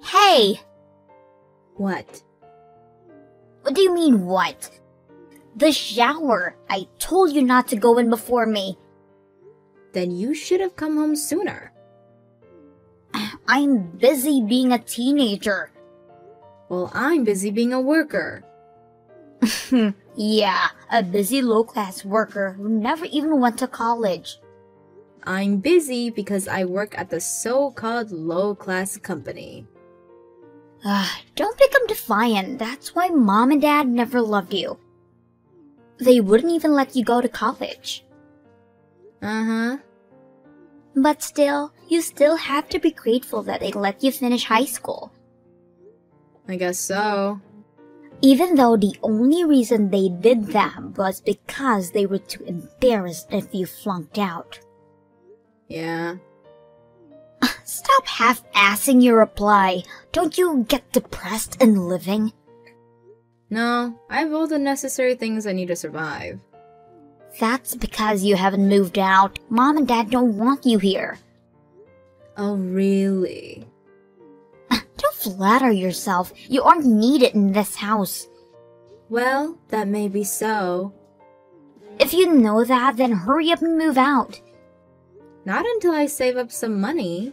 Hey! What? What do you mean, what? The shower! I told you not to go in before me. Then you should have come home sooner. I'm busy being a teenager. Well, I'm busy being a worker. Yeah, a busy low-class worker who never even went to college. I'm busy because I work at the so-called low-class company. Don't become defiant. That's why Mom and Dad never loved you. They wouldn't even let you go to college. Uh-huh. But still, you still have to be grateful that they let you finish high school. I guess so. Even though the only reason they did that was because they were too embarrassed if you flunked out. Yeah. Stop half-assing your reply. Don't you get depressed in living? No, I have all the necessary things I need to survive. That's because you haven't moved out. Mom and Dad don't want you here. Oh, really? Don't flatter yourself. You aren't needed in this house. Well, that may be so. If you know that, then hurry up and move out. Not until I save up some money.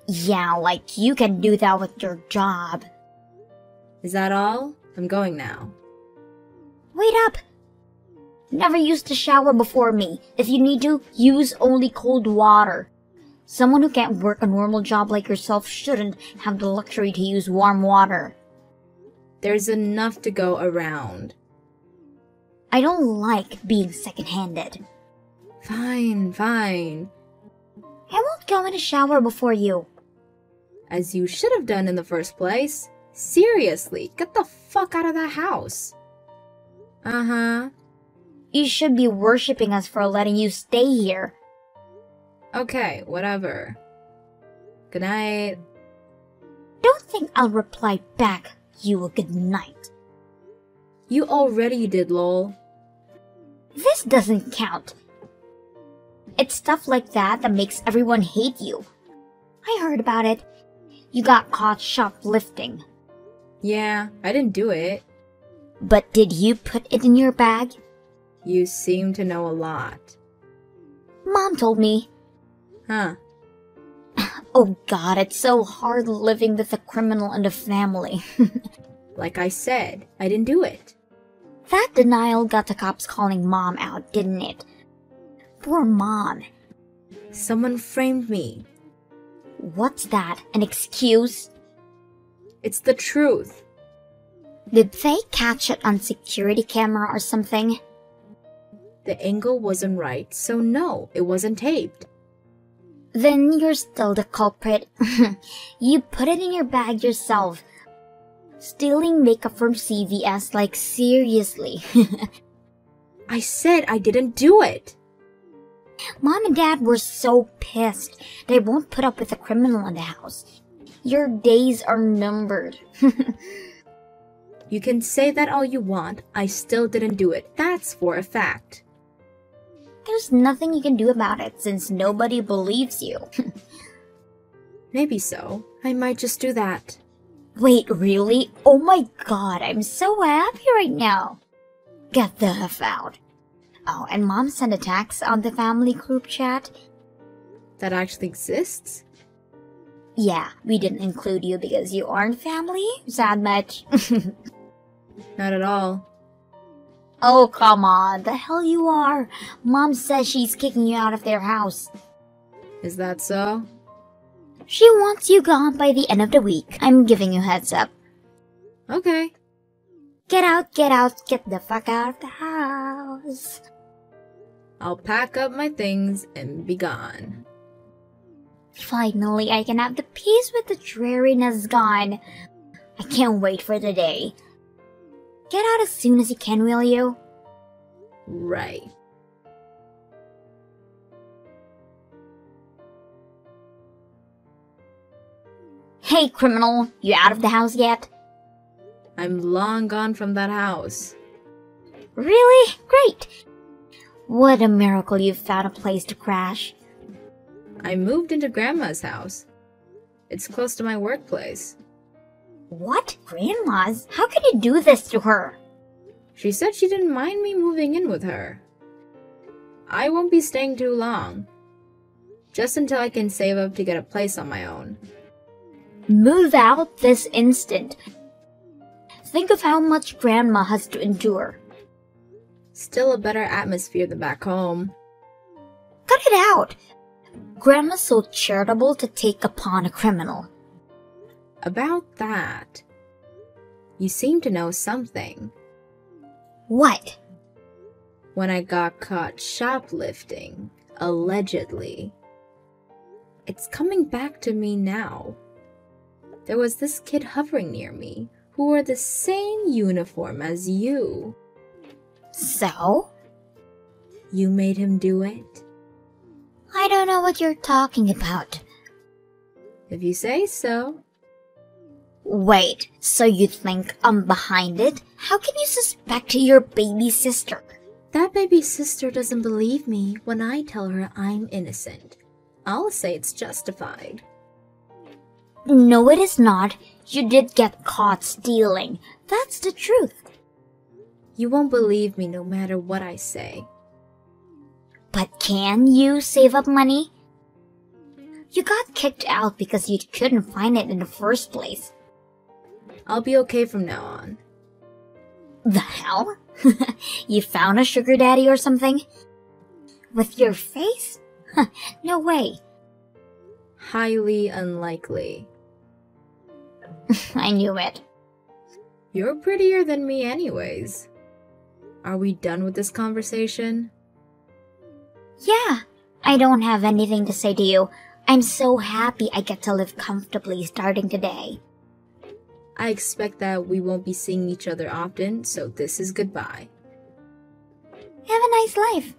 Yeah, like you can do that with your job. Is that all? I'm going now. Wait up! Never used to shower before me. If you need to, use only cold water. Someone who can't work a normal job like yourself shouldn't have the luxury to use warm water. There's enough to go around. I don't like being second-handed. Fine, fine. I won't go in a shower before you. As you should have done in the first place. Seriously, get the fuck out of that house. Uh-huh. You should be worshipping us for letting you stay here. Okay, whatever. Good night. Don't think I'll reply back, you a good night. You already did, lol. This doesn't count. It's stuff like that that makes everyone hate you. I heard about it. You got caught shoplifting. Yeah, I didn't do it. But did you put it in your bag? You seem to know a lot. Mom told me. Huh. Oh God, it's so hard living with a criminal in the family. Like I said, I didn't do it. That denial got the cops calling Mom out, didn't it? Poor Mom. Someone framed me. What's that? An excuse? It's the truth. Did they catch it on security camera or something? The angle wasn't right, so no, it wasn't taped. Then you're still the culprit. You put it in your bag yourself. Stealing makeup from CVS, like seriously. I said I didn't do it. Mom and Dad were so pissed. They won't put up with a criminal in the house. Your days are numbered. You can say that all you want, I still didn't do it. That's for a fact. There's nothing you can do about it since nobody believes you. Maybe so. I might just do that. Wait, really? Oh my God, I'm so happy right now. Get the F out. Oh, and Mom sent a text on the family group chat. That actually exists? Yeah, we didn't include you because you aren't family? Sad much? Not at all. Oh, come on. The hell you are. Mom says she's kicking you out of their house. Is that so? She wants you gone by the end of the week. I'm giving you heads up. Okay. Get out, get the fuck out of the house. I'll pack up my things and be gone. Finally, I can have the peace with the dreariness gone. I can't wait for the day. Get out as soon as you can, will you? Right. Hey, criminal, you out of the house yet? I'm long gone from that house. Really? Great! What a miracle you found a place to crash. I moved into Grandma's house. It's close to my workplace. What? Grandma's? How can you do this to her? She said she didn't mind me moving in with her. I won't be staying too long. Just until I can save up to get a place on my own. Move out this instant. Think of how much Grandma has to endure. Still a better atmosphere than back home. Cut it out! Grandma's so charitable to take upon a criminal. About that, you seem to know something. What? When I got caught shoplifting, allegedly. It's coming back to me now. There was this kid hovering near me who wore the same uniform as you. So? You made him do it? I don't know what you're talking about. If you say so. Wait, so you think I'm behind it? How can you suspect your baby sister? That baby sister doesn't believe me when I tell her I'm innocent. I'll say it's justified. No, it is not. You did get caught stealing. That's the truth. You won't believe me no matter what I say. But can you save up money? You got kicked out because you couldn't find it in the first place. I'll be okay from now on. The hell? You found a sugar daddy or something? With your face? No way. Highly unlikely. I knew it. You're prettier than me anyways. Are we done with this conversation? Yeah, I don't have anything to say to you. I'm so happy I get to live comfortably starting today. I expect that we won't be seeing each other often, so this is goodbye. Have a nice life.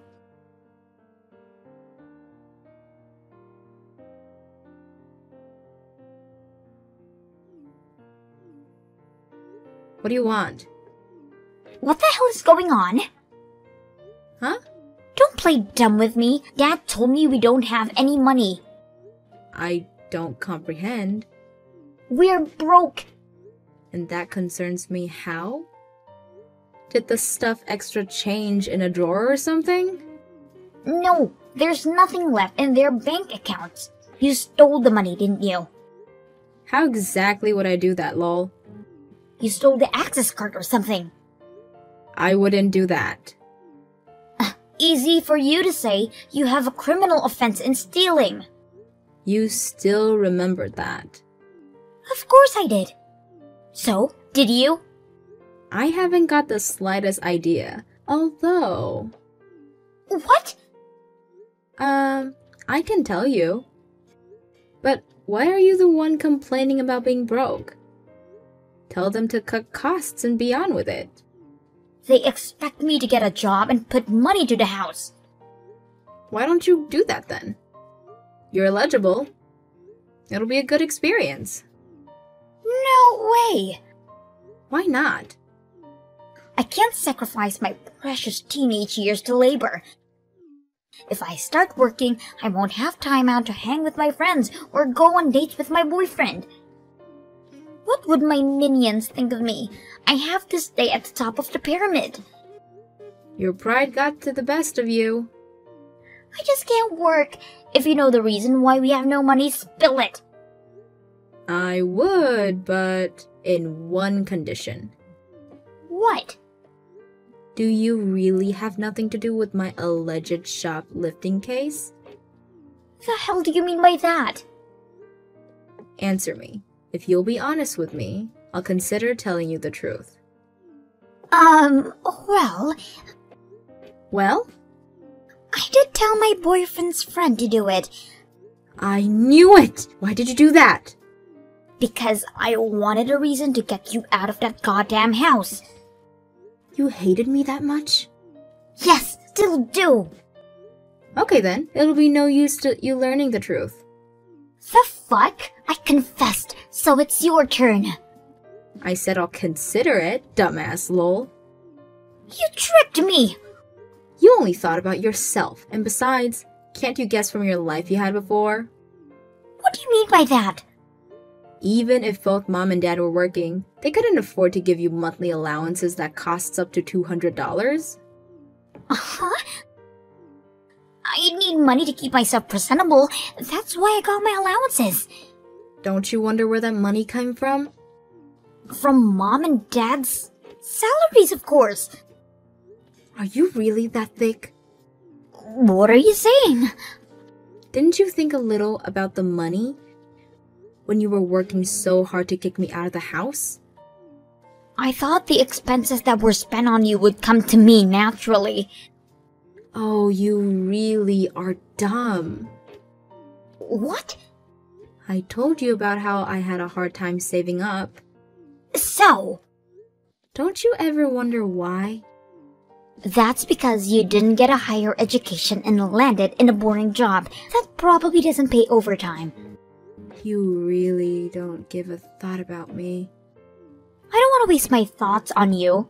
What do you want? What the hell is going on? Huh? Don't play dumb with me. Dad told me we don't have any money. I don't comprehend. We're broke. And that concerns me how? Did the stuff extra change in a drawer or something? No, there's nothing left in their bank accounts. You stole the money, didn't you? How exactly would I do that, lol? You stole the access card or something. I wouldn't do that. Easy for you to say. You have a criminal offense in stealing. You still remembered that. Of course I did. So, did you? I haven't got the slightest idea. Although... What? I can tell you. But why are you the one complaining about being broke? Tell them to cut costs and be on with it. They expect me to get a job and put money to the house. Why don't you do that then? You're eligible. It'll be a good experience. No way! Why not? I can't sacrifice my precious teenage years to labor. If I start working, I won't have time out to hang with my friends or go on dates with my boyfriend. What would my minions think of me? I have to stay at the top of the pyramid. Your pride got to the best of you. I just can't work. If you know the reason why we have no money, spill it. I would, but in one condition. What? Do you really have nothing to do with my alleged shoplifting case? The hell do you mean by that? Answer me. If you'll be honest with me, I'll consider telling you the truth. Well... Well? I did tell my boyfriend's friend to do it. I knew it! Why did you do that? Because I wanted a reason to get you out of that goddamn house. You hated me that much? Yes, still do. Okay then, it'll be no use to you learning the truth. The fuck? I confessed, so it's your turn. I said I'll consider it, dumbass lol. You tricked me! You only thought about yourself, and besides, can't you guess from your life you had before? What do you mean by that? Even if both mom and dad were working, they couldn't afford to give you monthly allowances that costs up to $200. Uh-huh. I need money to keep myself presentable. That's why I got my allowances. Don't you wonder where that money came from? From mom and dad's salaries, of course. Are you really that thick? What are you saying? Didn't you think a little about the money when you were working so hard to kick me out of the house? I thought the expenses that were spent on you would come to me naturally. Oh, you really are dumb. What? I told you about how I had a hard time saving up. So? Don't you ever wonder why? That's because you didn't get a higher education and landed in a boring job that probably doesn't pay overtime. You really don't give a thought about me. I don't want to waste my thoughts on you.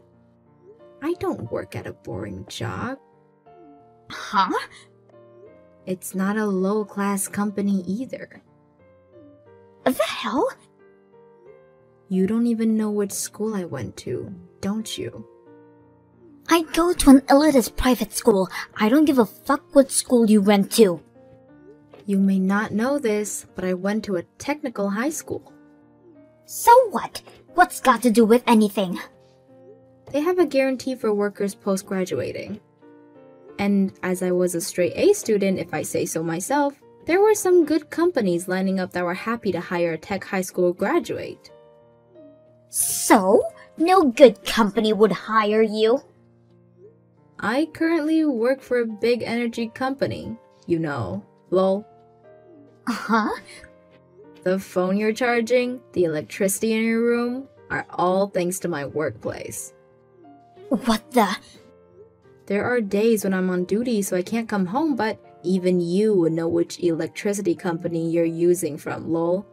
I don't work at a boring job. Huh? It's not a low-class company either. The hell? You don't even know which school I went to, don't you? I go to an elitist private school. I don't give a fuck what school you went to. You may not know this, but I went to a technical high school. So what? What's got to do with anything? They have a guarantee for workers post-graduating. And as I was a straight A student, if I say so myself, there were some good companies lining up that were happy to hire a tech high school graduate. So? No good company would hire you? I currently work for a big energy company, you know, lol. Huh? The phone you're charging, the electricity in your room, are all thanks to my workplace. What the? There are days when I'm on duty so I can't come home, but even you would know which electricity company you're using from, lol.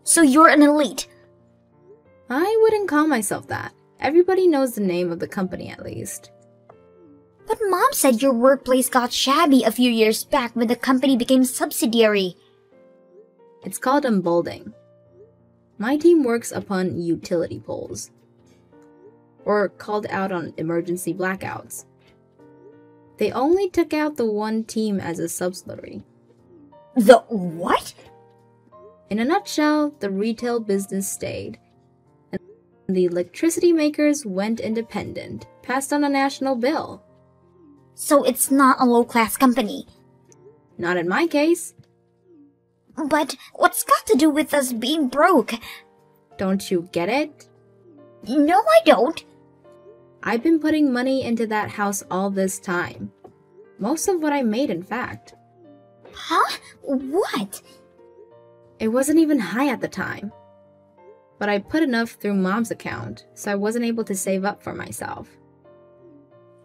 So you're an elite? I wouldn't call myself that. Everybody knows the name of the company at least. But Mom said your workplace got shabby a few years back when the company became subsidiary. It's called emboldening. My team works upon utility poles, or called out on emergency blackouts. They only took out the one team as a subsidiary. The what? In a nutshell, the retail business stayed, and the electricity makers went independent, passed on a national bill. So it's not a low-class company? Not in my case. But what's got to do with us being broke? Don't you get it? No, I don't. I've been putting money into that house all this time. Most of what I made, in fact. Huh? What? It wasn't even high at the time. But I put enough through Mom's account, so I wasn't able to save up for myself.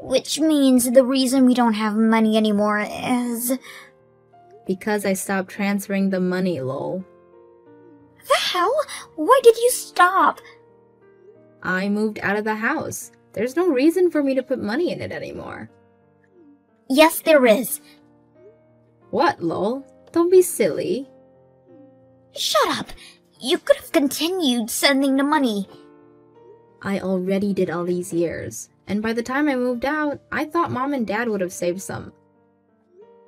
Which means the reason we don't have money anymore is... Because I stopped transferring the money, lol. The hell? Why did you stop? I moved out of the house. There's no reason for me to put money in it anymore. Yes, there is. What, lol? Don't be silly. Shut up. You could have continued sending the money. I already did all these years, and by the time I moved out, I thought Mom and Dad would have saved some.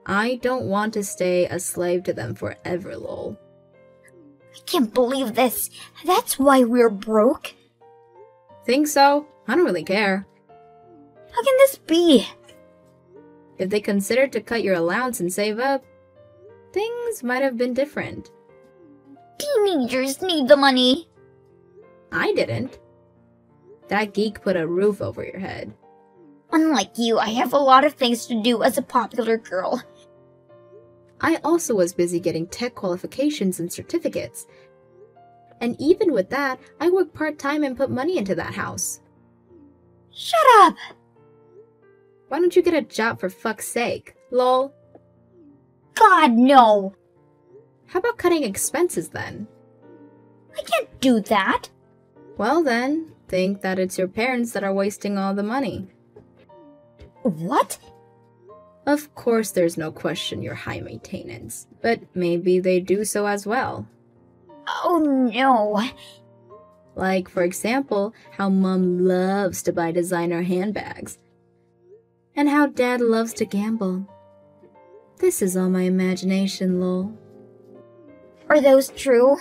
I don't want to stay a slave to them forever, lol. I can't believe this. That's why we're broke. Think so? I don't really care. How can this be? If they considered to cut your allowance and save up, things might have been different. Teenagers need the money. I didn't. That geek put a roof over your head. Unlike you, I have a lot of things to do as a popular girl. I also was busy getting tech qualifications and certificates. And even with that, I worked part-time and put money into that house. Shut up! Why don't you get a job for fuck's sake? Lol. God, no! How about cutting expenses then? I can't do that. Well then, think that it's your parents that are wasting all the money. What? Of course there's no question you're high maintenance, but maybe they do so as well. Oh no. Like, for example, how Mom loves to buy designer handbags. And how Dad loves to gamble. This is all my imagination, lol. Are those true?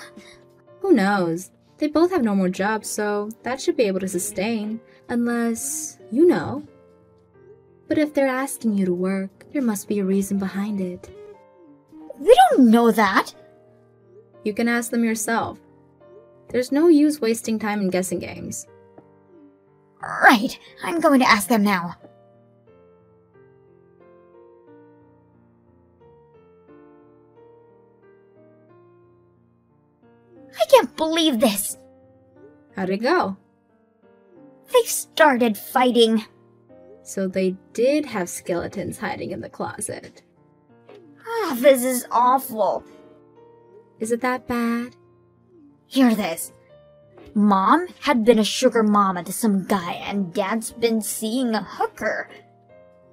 Who knows? They both have normal jobs, so that should be able to sustain. Unless, you know. But if they're asking you to work, there must be a reason behind it. We don't know that. You can ask them yourself. There's no use wasting time in guessing games. Right, I'm going to ask them now. I can't believe this. How'd it go? They started fighting. So they did have skeletons hiding in the closet. This is awful. Is it that bad? Hear this. Mom had been a sugar mama to some guy, and Dad's been seeing a hooker.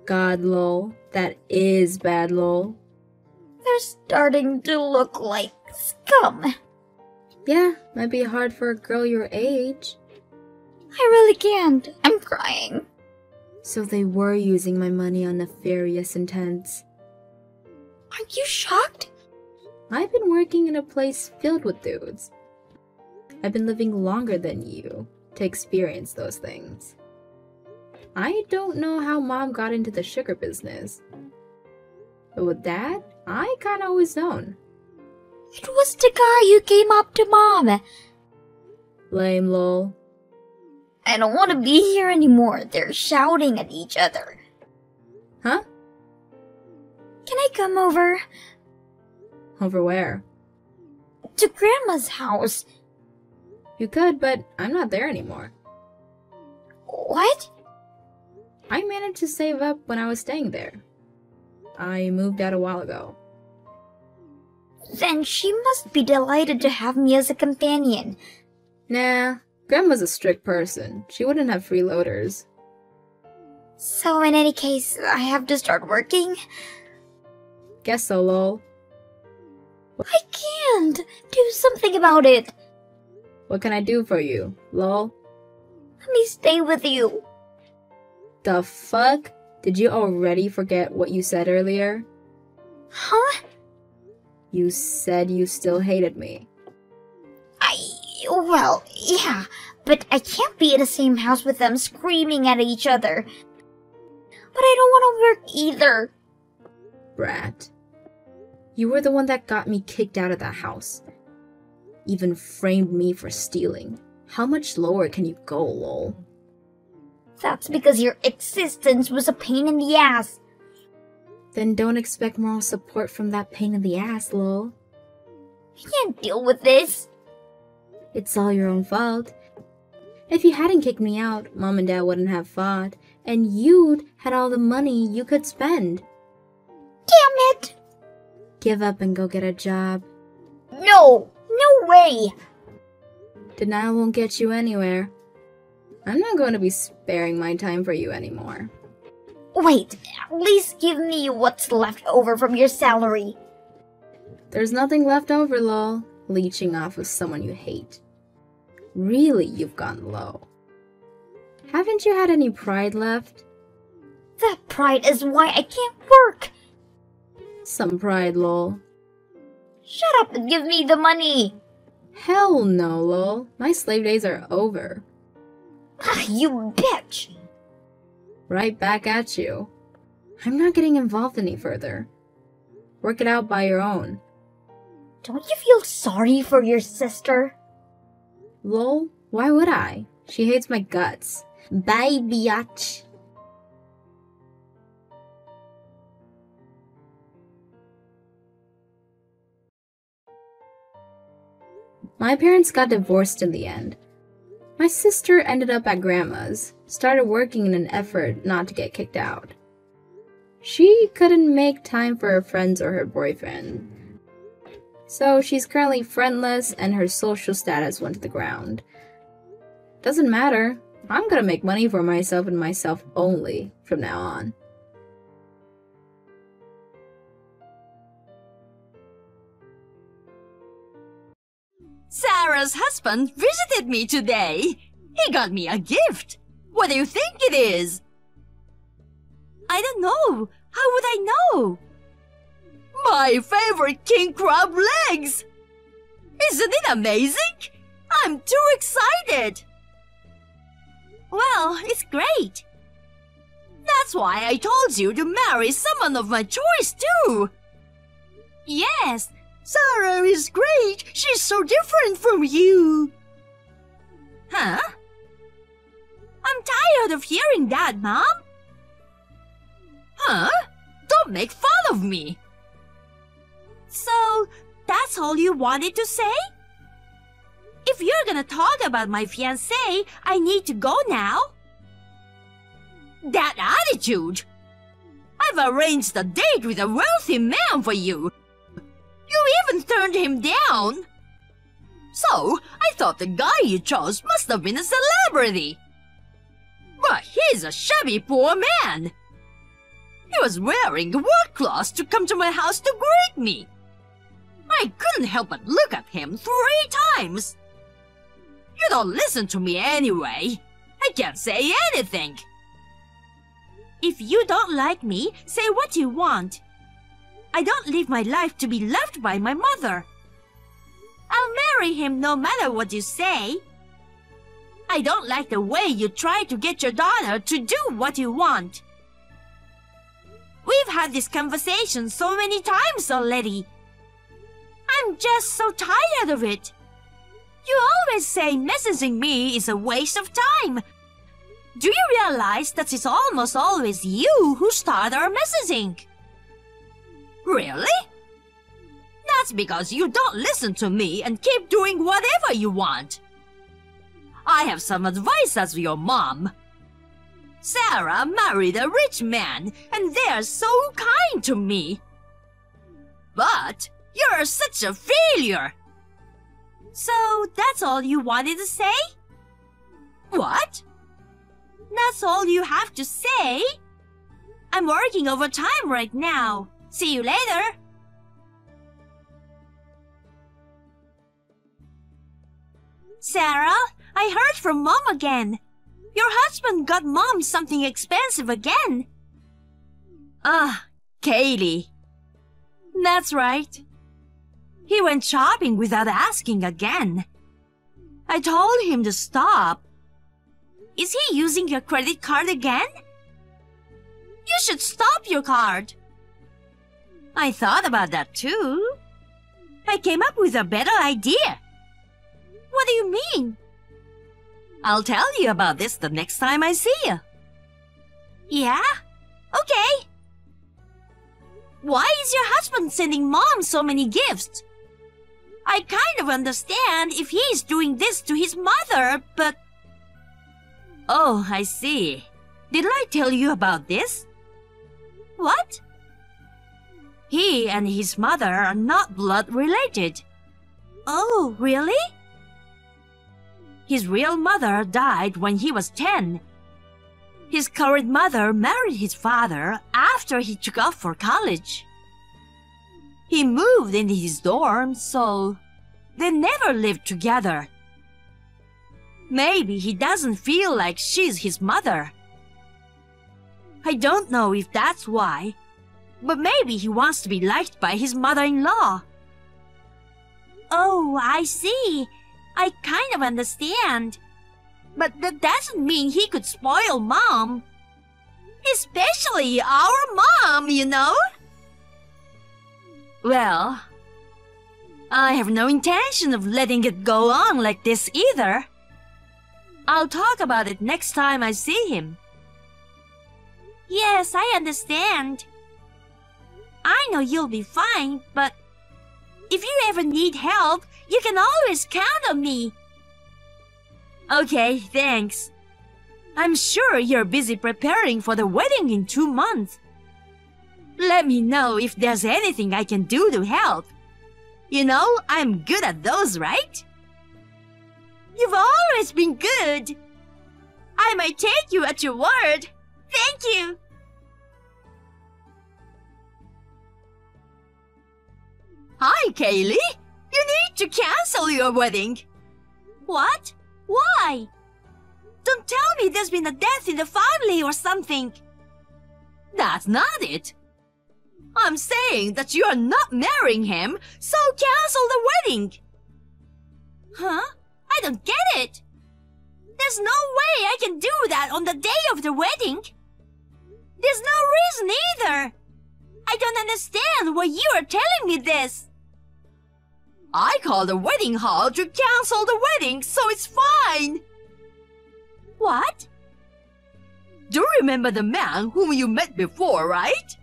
God, lol. That is bad, lol. They're starting to look like scum. Yeah, might be hard for a girl your age. I really can't. I'm crying. So they were using my money on nefarious intents. Aren't you shocked? I've been working in a place filled with dudes. I've been living longer than you to experience those things. I don't know how Mom got into the sugar business. But with Dad, I kinda always known. It was the guy who came up to Mom. Lame, lol. I don't want to be here anymore. They're shouting at each other. Huh? Can I come over? Over where? To Grandma's house. You could, but I'm not there anymore. What? I managed to save up when I was staying there. I moved out a while ago. Then she must be delighted to have me as a companion. Nah, Grandma's a strict person. She wouldn't have freeloaders. So in any case, I have to start working? Guess so, lol. I can't! Do something about it! What can I do for you, lol? Let me stay with you. The fuck? Did you already forget what you said earlier? Huh? You said you still hated me. Well, yeah, but I can't be in the same house with them screaming at each other. But I don't want to work either. Brat. You were the one that got me kicked out of that house. Even framed me for stealing. How much lower can you go, lol? That's because your existence was a pain in the ass. Then don't expect moral support from that pain in the ass, lol. I can't deal with this. It's all your own fault. If you hadn't kicked me out, Mom and Dad wouldn't have fought, and you'd had all the money you could spend. Damn it! Give up and go get a job. No! No way! Denial won't get you anywhere. I'm not going to be sparing my time for you anymore. Wait, at least give me what's left over from your salary. There's nothing left over, lol. Leeching off of someone you hate. Really, you've gone low. Haven't you had any pride left? That pride is why I can't work. Some pride, lol. Shut up and give me the money. Hell no, lol. My slave days are over. You bitch. Right back at you. I'm not getting involved any further. Work it out by your own. Don't you feel sorry for your sister? Lol, why would I? She hates my guts. Bye, biatch. My parents got divorced in the end. My sister ended up at Grandma's, started working in an effort not to get kicked out. She couldn't make time for her friends or her boyfriend. So she's currently friendless and her social status went to the ground. Doesn't matter. I'm gonna make money for myself and myself only from now on. Sarah's husband visited me today. He got me a gift. What do you think it is? I don't know. How would I know? My favorite king crab legs! Isn't it amazing? I'm too excited! Well, it's great. That's why I told you to marry someone of my choice too. Yes, Sarah is great. She's so different from you. Huh? I'm tired of hearing that, Mom. Huh? Don't make fun of me. So, that's all you wanted to say? If you're gonna talk about my fiancé, I need to go now. That attitude! I've arranged a date with a wealthy man for you. You even turned him down. So, I thought the guy you chose must have been a celebrity. But he's a shabby poor man. He was wearing work clothes to come to my house to greet me. I couldn't help but look at him 3 times. You don't listen to me anyway. I can't say anything. If you don't like me, say what you want. I don't live my life to be loved by my mother. I'll marry him no matter what you say. I don't like the way you try to get your daughter to do what you want. We've had this conversation so many times already. I'm just so tired of it. You always say messaging me is a waste of time. Do you realize that it's almost always you who start our messaging? Really? That's because you don't listen to me and keep doing whatever you want. I have some advice as your mom. Sarah married a rich man, and they're so kind to me. But you're such a failure. So that's all you wanted to say? What? That's all you have to say? I'm working overtime right now. See you later. Sarah, I heard from Mom again. Your husband got Mom something expensive again. Kaylee. That's right. He went shopping without asking again. I told him to stop. Is he using your credit card again? You should stop your card. I thought about that too. I came up with a better idea. What do you mean? I'll tell you about this the next time I see you. Yeah? Okay. Why is your husband sending Mom so many gifts? I kind of understand if he's doing this to his mother, but... Oh, I see. Did I tell you about this? What? He and his mother are not blood related. Oh, really? His real mother died when he was 10. His current mother married his father after he took off for college. He moved into his dorm, so they never lived together. Maybe he doesn't feel like she's his mother. I don't know if that's why, but maybe he wants to be liked by his mother-in-law. Oh, I see. I kind of understand. But that doesn't mean he could spoil Mom. Especially our mom, you know? Well, I have no intention of letting it go on like this either. I'll talk about it next time I see him. Yes, I understand. I know you'll be fine, but if you ever need help, you can always count on me. Okay, thanks. I'm sure you're busy preparing for the wedding in 2 months. Let me know if there's anything I can do to help. You know, I'm good at those, right? You've always been good. I might take you at your word. Thank you. Hi, Kaylee. You need to cancel your wedding. What? Why? Don't tell me there's been a death in the family or something. That's not it. I'm saying that you are not marrying him, so cancel the wedding. Huh? I don't get it. There's no way I can do that on the day of the wedding. There's no reason either. I don't understand why you are telling me this. I called the wedding hall to cancel the wedding, so it's fine. What? Do you remember the man whom you met before, right?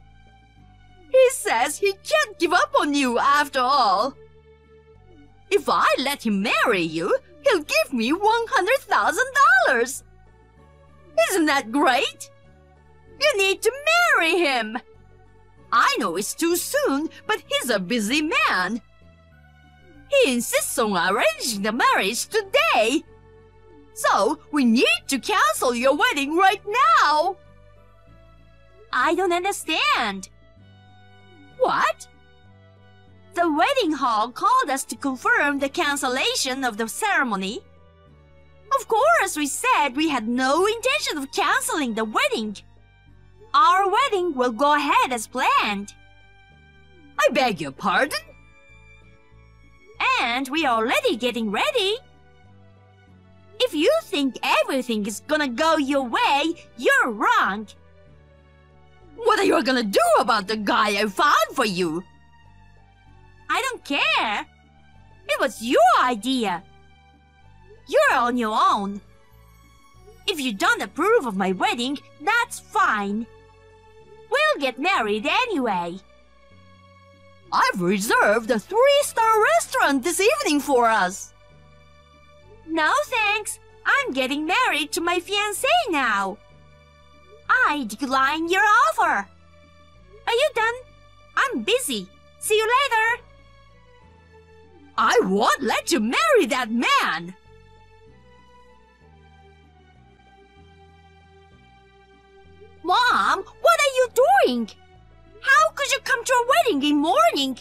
He says he can't give up on you after all. If I let him marry you, he'll give me $100,000. Isn't that great? You need to marry him. I know it's too soon, but he's a busy man. He insists on arranging the marriage today. So, we need to cancel your wedding right now. I don't understand. What? The wedding hall called us to confirm the cancellation of the ceremony. Of course, we said we had no intention of canceling the wedding. Our wedding will go ahead as planned. I beg your pardon? And we are already getting ready. If you think everything is gonna go your way, you're wrong. What are you gonna do about the guy I found for you? I don't care. It was your idea. You're on your own. If you don't approve of my wedding, that's fine. We'll get married anyway. I've reserved a 3-star restaurant this evening for us. No thanks. I'm getting married to my fiancé now. I decline your offer. Are you done? I'm busy. See you later. I won't let you marry that man. Mom, what are you doing? How could you come to a wedding in morning?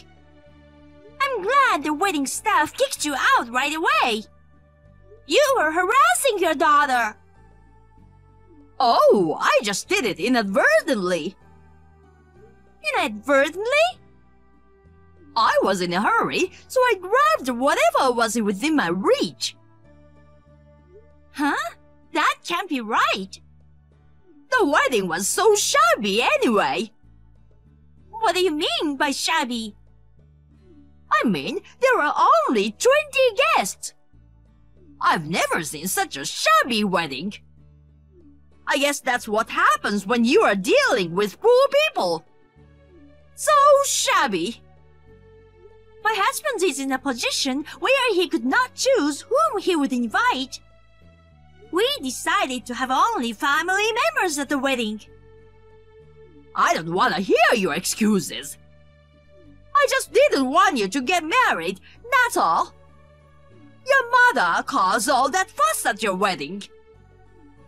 I'm glad the wedding staff kicked you out right away. You were harassing your daughter. Oh, I just did it inadvertently. Inadvertently? I was in a hurry, so I grabbed whatever was within my reach. Huh? That can't be right. The wedding was so shabby anyway. What do you mean by shabby? I mean, there were only 20 guests. I've never seen such a shabby wedding. I guess that's what happens when you are dealing with poor people. So shabby. My husband is in a position where he could not choose whom he would invite. We decided to have only family members at the wedding. I don't want to hear your excuses. I just didn't want you to get married, that's all. Your mother caused all that fuss at your wedding.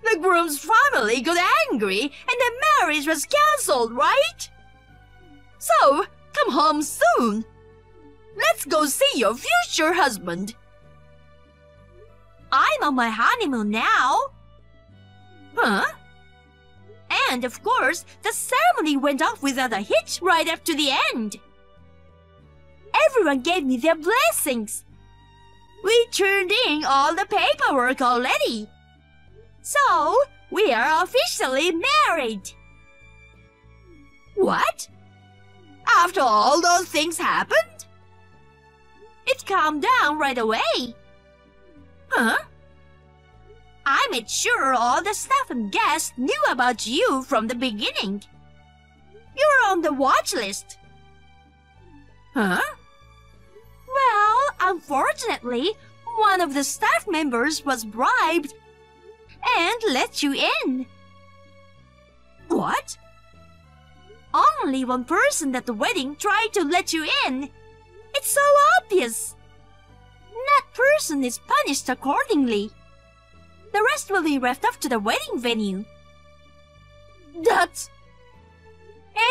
The groom's family got angry and the marriage was cancelled, right? So, come home soon. Let's go see your future husband. I'm on my honeymoon now. Huh? And of course, the ceremony went off without a hitch right up to the end. Everyone gave me their blessings. We turned in all the paperwork already. So, we are officially married. What? After all those things happened? It calmed down right away. Huh? I made sure all the staff and guests knew about you from the beginning. You were on the watch list. Huh? Well, unfortunately, one of the staff members was bribed and let you in. What? Only one person at the wedding tried to let you in. It's so obvious. That person is punished accordingly. The rest will be left up to the wedding venue. That's...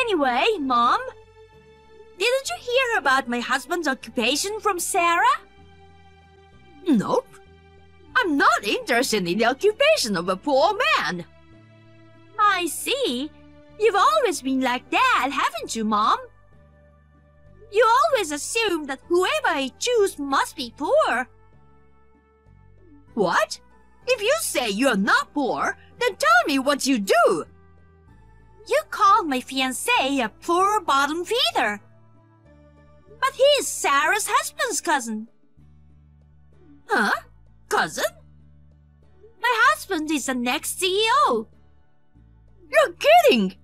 Anyway, Mom, didn't you hear about my husband's occupation from Sarah? Nope. not interested in the occupation of a poor man. I see. You've always been like that, haven't you, Mom? You always assume that whoever I choose must be poor. What? If you say you're not poor, then tell me what you do. You called my fiancé a poor bottom feeder. But he is Sarah's husband's cousin. Huh? Cousin? My husband is the next CEO. You're kidding!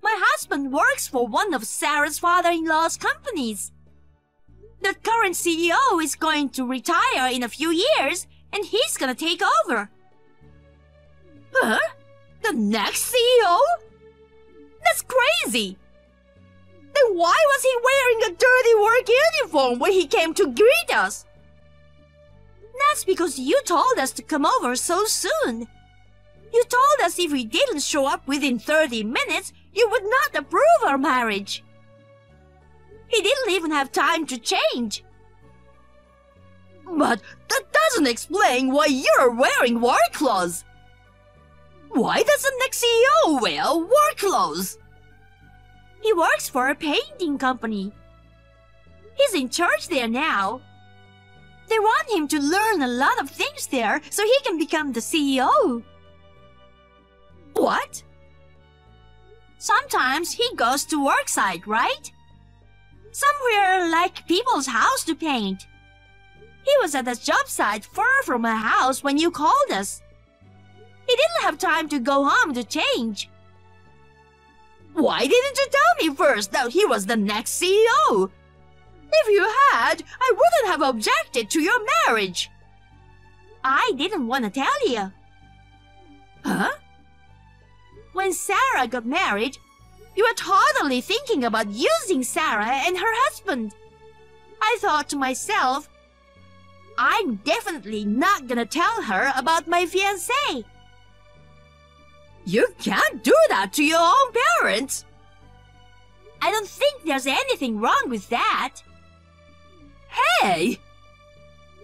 My husband works for one of Sarah's father-in-law's companies. The current CEO is going to retire in a few years, and he's gonna take over. Huh? The next CEO? That's crazy! Then why was he wearing a dirty work uniform when he came to greet us? That's because you told us to come over so soon. You told us if we didn't show up within 30 minutes, you would not approve our marriage. He didn't even have time to change. But that doesn't explain why you're wearing work clothes. Why does the next CEO wear work clothes? He works for a painting company. He's in charge there now. They want him to learn a lot of things there so he can become the CEO. What? Sometimes he goes to work site, right? Somewhere like people's house to paint. He was at a job site far from my house when you called us. He didn't have time to go home to change. Why didn't you tell me first that he was the next CEO? If you had, I wouldn't have objected to your marriage. I didn't want to tell you. Huh? When Sarah got married, you were totally thinking about using Sarah and her husband. I thought to myself, I'm definitely not gonna tell her about my fiancé. You can't do that to your own parents. I don't think there's anything wrong with that. Hey!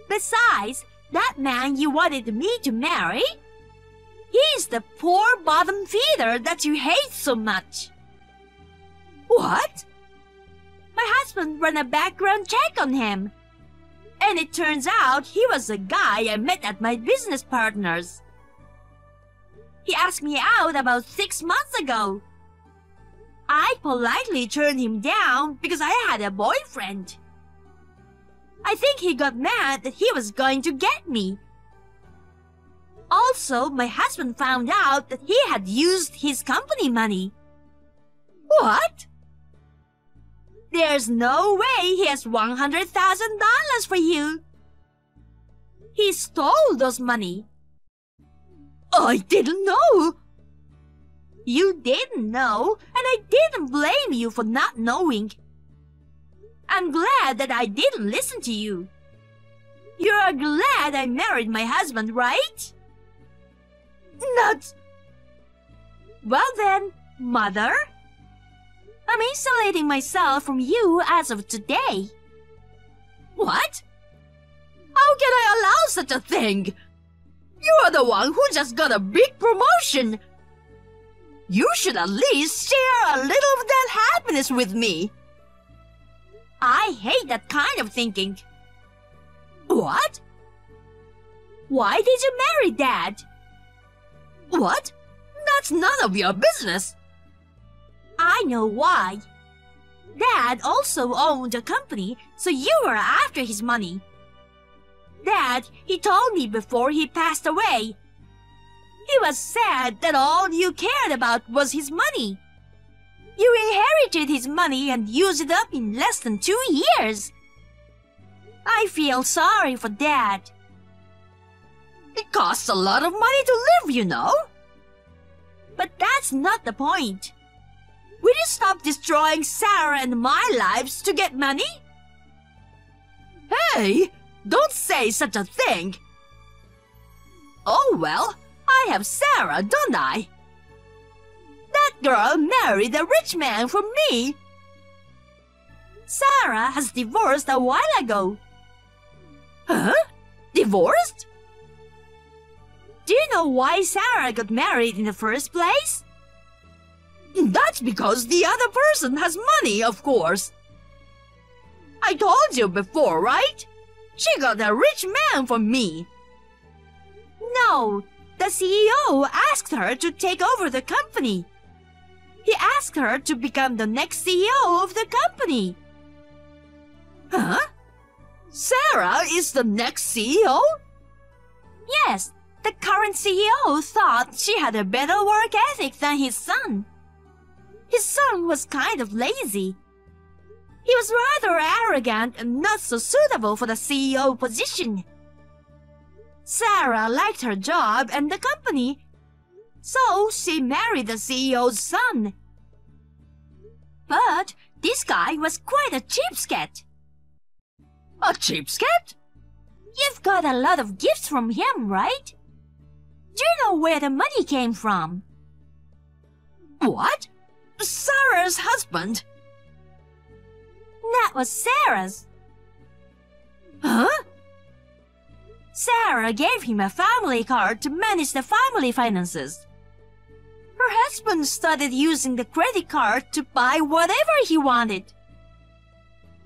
Besides, that man you wanted me to marry, he's the poor bottom feeder that you hate so much. What? My husband ran a background check on him. And it turns out he was a guy I met at my business partner's. He asked me out about 6 months ago. I politely turned him down because I had a boyfriend. I think he got mad that he was going to get me. Also, my husband found out that he had used his company money. What? There's no way he has $100,000 for you. He stole those money. I didn't know. You didn't know, and I didn't blame you for not knowing. I'm glad that I didn't listen to you. You're glad I married my husband, right? Not. Well then, Mother, I'm isolating myself from you as of today. What? How can I allow such a thing? You are the one who just got a big promotion. You should at least share a little of that happiness with me. I hate that kind of thinking. What? Why did you marry Dad? What? That's none of your business. I know why. Dad also owned a company, so you were after his money. Dad, he told me before he passed away. He was sad that all you cared about was his money. You inherited his money and used it up in less than 2 years. I feel sorry for Dad. It costs a lot of money to live, you know. But that's not the point. Will you stop destroying Sarah and my lives to get money? Hey! Don't say such a thing! Oh well, I have Sarah, don't I? That girl married a rich man for me. Sarah has divorced a while ago. Huh? Divorced? Do you know why Sarah got married in the first place? That's because the other person has money, of course. I told you before, right? She got a rich man from me. No, the CEO asked her to take over the company. He asked her to become the next CEO of the company. Huh? Sarah is the next CEO? Yes, the current CEO thought she had a better work ethic than his son. His son was kind of lazy. He was rather arrogant and not so suitable for the CEO position. Sarah liked her job and the company, so she married the CEO's son. But this guy was quite a cheapskate. A cheapskate? You've got a lot of gifts from him, right? Do you know where the money came from? What? Sarah's husband? That was Sarah's. Huh? Sarah gave him a family card to manage the family finances. Her husband started using the credit card to buy whatever he wanted.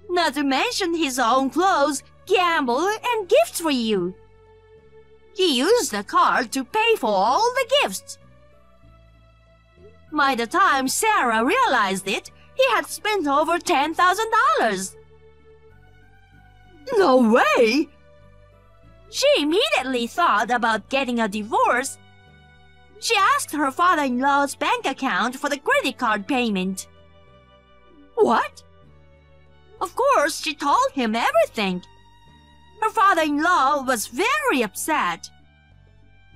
Not to mention his own clothes, gamble, and gifts for you. He used the card to pay for all the gifts. By the time Sarah realized it, he had spent over $10,000. No way! She immediately thought about getting a divorce. She asked her father-in-law's bank account for the credit card payment. What? Of course, she told him everything. Her father-in-law was very upset.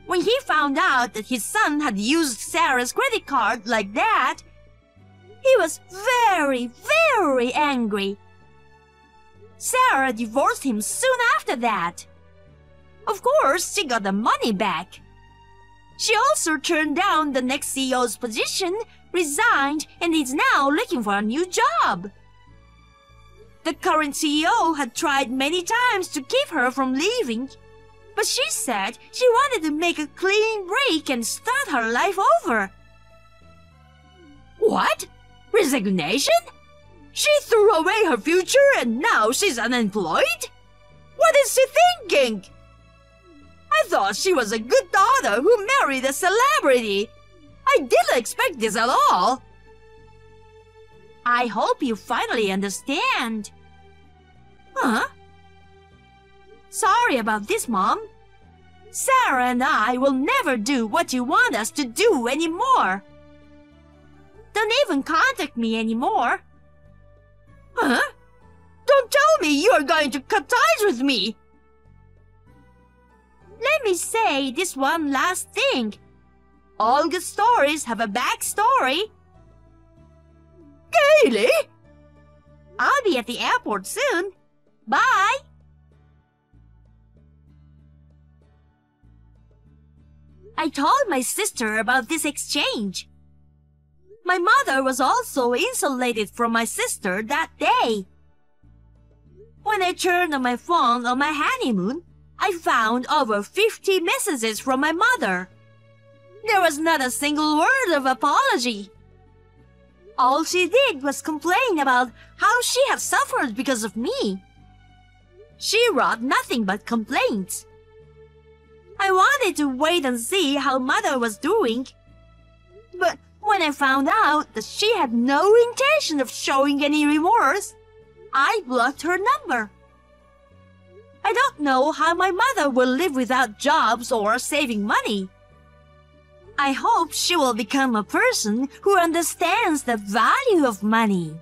When he found out that his son had used Sarah's credit card like that, he was very, very angry. Sarah divorced him soon after that. Of course, she got the money back. She also turned down the next CEO's position, resigned, and is now looking for a new job. The current CEO had tried many times to keep her from leaving, but she said she wanted to make a clean break and start her life over. What? Resignation? She threw away her future and now she's unemployed? What is she thinking? I thought she was a good daughter who married a celebrity. I didn't expect this at all. I hope you finally understand. Huh? Sorry about this, Mom. Sarah and I will never do what you want us to do anymore. Don't even contact me anymore. Huh? Don't tell me you're going to cut ties with me. Let me say this one last thing. All good stories have a backstory. Kaylee? I'll be at the airport soon. Bye! I told my sister about this exchange. My mother was also insulated from my sister that day. When I turned on my phone on my honeymoon, I found over 50 messages from my mother. There was not a single word of apology. All she did was complain about how she had suffered because of me. She wrote nothing but complaints. I wanted to wait and see how Mother was doing. But when I found out that she had no intention of showing any remorse, I blocked her number. I don't know how my mother will live without jobs or saving money. I hope she will become a person who understands the value of money.